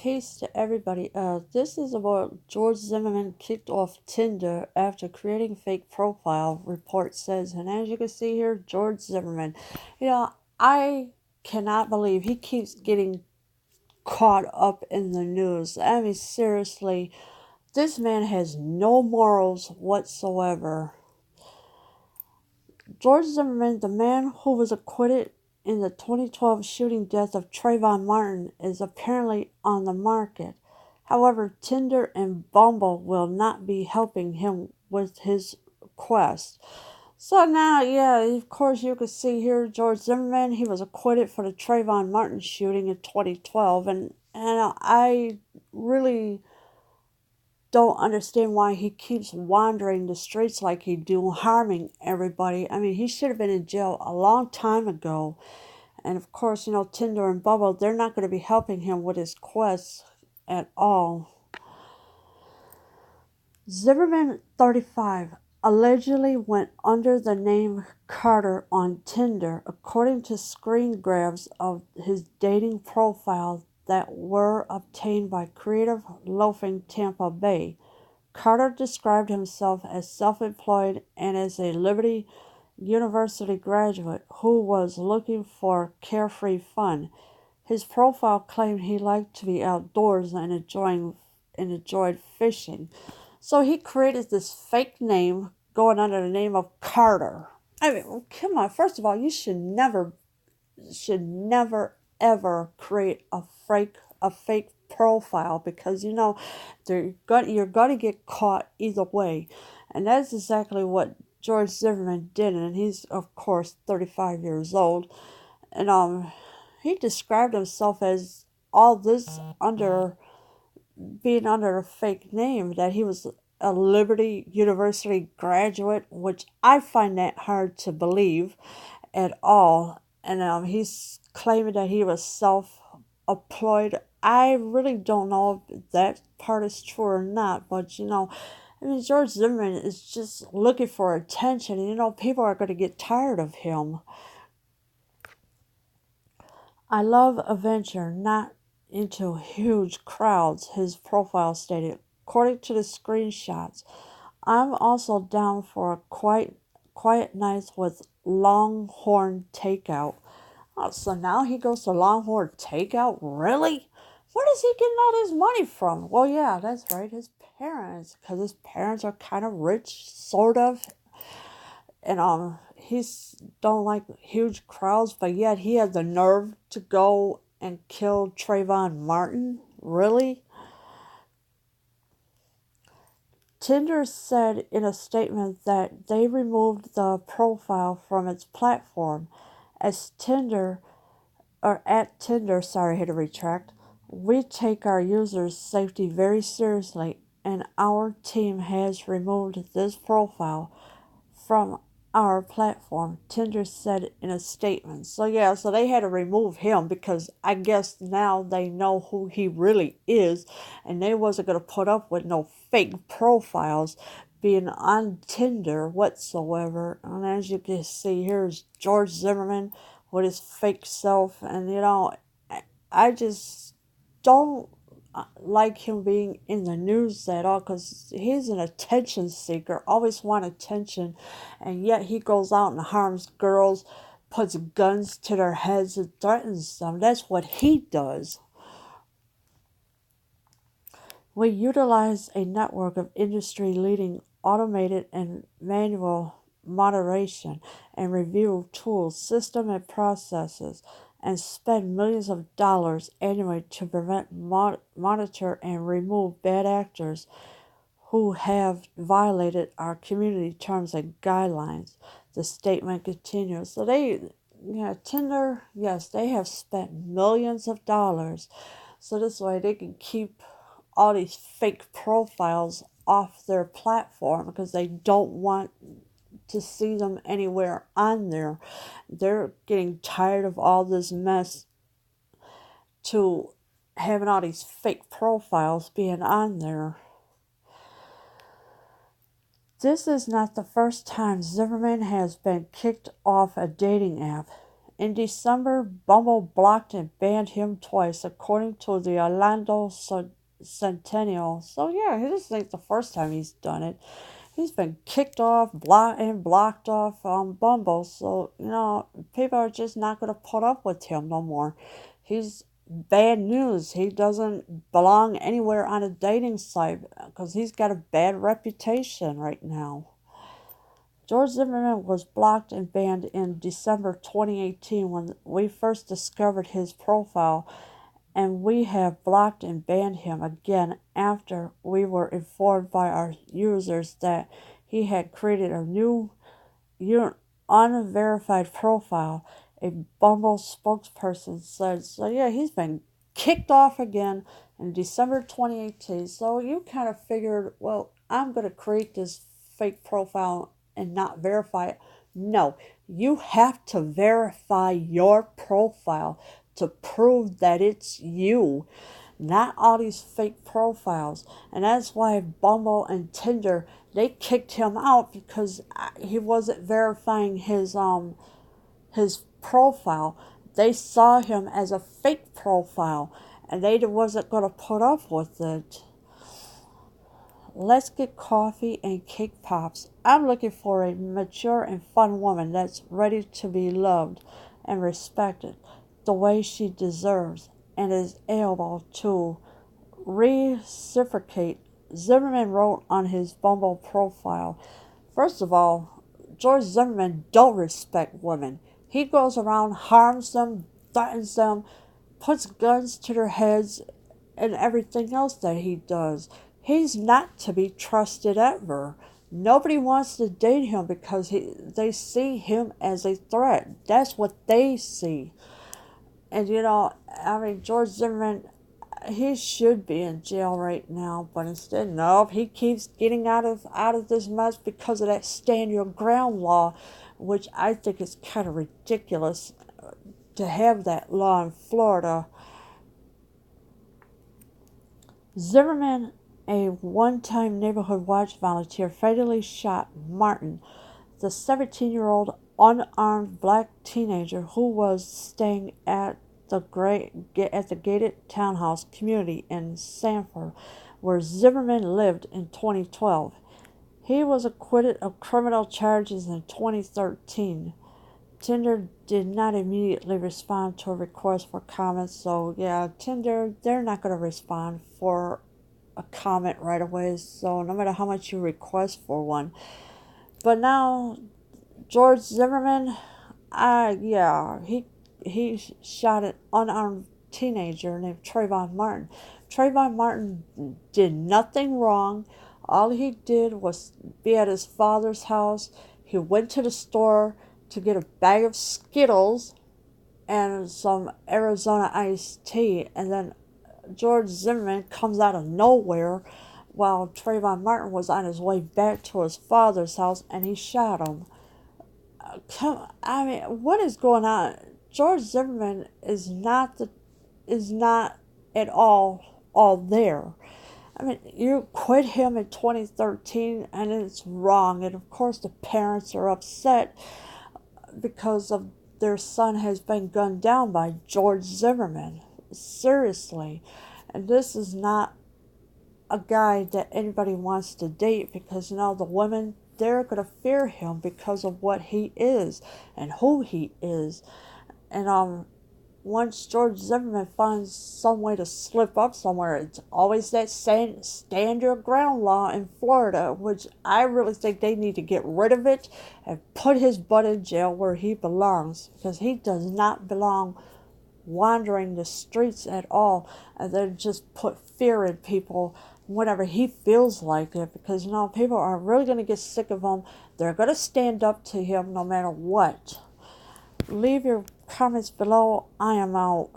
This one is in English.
case to everybody. This is about George Zimmerman kicked off Tinder after creating fake profile, report says. And as you can see here, George Zimmerman. You know, I cannot believe he keeps getting caught up in the news. I mean, seriously, this man has no morals whatsoever. George Zimmerman, the man who was acquitted in the 2012 shooting death of Trayvon Martin, is apparently on the market. However, Tinder and Bumble will not be helping him with his quest. So now, yeah, of course, you can see here George Zimmerman. He was acquitted for the Trayvon Martin shooting in 2012, and I really don't understand why he keeps wandering the streets like he do, harming everybody. I mean, he should have been in jail a long time ago. And of course, Tinder and Bubble, they're not going to be helping him with his quest at all. Zimmerman, 35, allegedly went under the name Carter on Tinder, according to screen grabs of his dating profile that were obtained by Creative Loafing Tampa Bay. Carter described himself as self-employed and as a Liberty University graduate who was looking for carefree fun. His profile claimed he liked to be outdoors and enjoyed fishing. So he created this fake name going under the name of Carter. I mean, well, come on. First of all, you should never ever create a fake profile, because you're gonna get caught either way, and that's exactly what George Zimmerman did. And he's of course 35 years old, and he described himself as all this under being under a fake name, that he was a Liberty University graduate, which I find that hard to believe at all. And he's claiming that he was self-employed. I really don't know if that part is true or not, but I mean, George Zimmerman is just looking for attention, and people are going to get tired of him. I love adventure, not into huge crowds, his profile stated. According to the screenshots, I'm also down for a quiet nights with Longhorn Takeout. Oh, so now he goes to Longhorn Takeout? Really? Where does he getting all his money from? Well, yeah, that's right, his parents, because his parents are kind of rich, sort of, and he's don't like huge crowds, but yet he had the nerve to go and kill Trayvon Martin. Really? Tinder said in a statement that they removed the profile from its platform. As Tinder, or at Tinder, sorry, I had to retract. We take our users' safety very seriously, and our team has removed this profile from our platform, Tinder said in a statement. So yeah, so they had to remove him because I guess now they know who he really is, and they wasn't gonna put up with no fake profiles being on Tinder whatsoever. And as you can see, here's George Zimmerman with his fake self, and I just don't like him being in the news at all, because he's an attention seeker, always want attention, and yet he goes out and harms girls, puts guns to their heads and threatens them. That's what he does. We utilize a network of industry leading automated and manual moderation and review tools, system and processes, and spend millions of dollars annually to prevent, monitor, and remove bad actors who have violated our community terms and guidelines. The statement continues. So Tinder, yes, they have spent millions of dollars, so this way they can keep all these fake profiles off their platform, because they don't want to see them anywhere on there. They're getting tired of all this mess to having all these fake profiles being on there. This is not the first time Zimmerman has been kicked off a dating app. In December, Bumble blocked and banned him twice, according to the Orlando Centennial. So yeah, this ain't the first time he's done it. He's been kicked off, blocked off on Bumble. So, people are just not going to put up with him no more. He's bad news. He doesn't belong anywhere on a dating site because he's got a bad reputation right now. George Zimmerman was blocked and banned in December 2018 when we first discovered his profile, and we have blocked and banned him again after we were informed by our users that he had created a new unverified profile, a Bumble spokesperson said. So yeah, he's been kicked off again in December 2018. So you kind of figured, well, I'm going to create this fake profile and not verify it. No, you have to verify your profile to prove that it's you, not all these fake profiles. And that's why Bumble and Tinder, they kicked him out because he wasn't verifying his profile. They saw him as a fake profile and they wasn't going to put up with it. Let's get coffee and cake pops. I'm looking for a mature and fun woman that's ready to be loved and respected the way she deserves and is able to reciprocate, Zimmerman wrote on his Bumble profile. First of all, George Zimmerman don't respect women. He goes around, harms them, threatens them, puts guns to their heads, and everything else that he does. He's not to be trusted ever. Nobody wants to date him because they see him as a threat. That's what they see. And George Zimmerman, he should be in jail right now, but instead, no, he keeps getting out of this mess because of that stand your ground law, which I think is kind of ridiculous to have that law in Florida. Zimmerman, a one-time neighborhood watch volunteer, fatally shot Martin, the 17-year-old unarmed black teenager who was staying at the gated townhouse community in Sanford, where Zimmerman lived in 2012. He was acquitted of criminal charges in 2013. Tinder did not immediately respond to a request for comments, so yeah, Tinder, they're not going to respond for a comment right away, so no matter how much you request for one. But now, George Zimmerman, he shot an unarmed teenager named Trayvon Martin. Trayvon Martin did nothing wrong. All he did was be at his father's house. He went to the store to get a bag of Skittles and some Arizona iced tea, and then George Zimmerman comes out of nowhere while Trayvon Martin was on his way back to his father's house, and he shot him. What is going on? George Zimmerman is not at all there. You quit him in 2013, and it's wrong. And of course, the parents are upset because of their son has been gunned down by George Zimmerman. Seriously. And this is not a guy that anybody wants to date because, the women, they're going to fear him because of what he is and who he is. And once George Zimmerman finds some way to slip up somewhere, it's always that stand your ground law in Florida, which I really think they need to get rid of it and put his butt in jail where he belongs, because he does not belong wandering the streets at all, and then just put fear in people whenever he feels like it, because people are really going to get sick of him. They're going to stand up to him no matter what. Leave your comments below. I am out.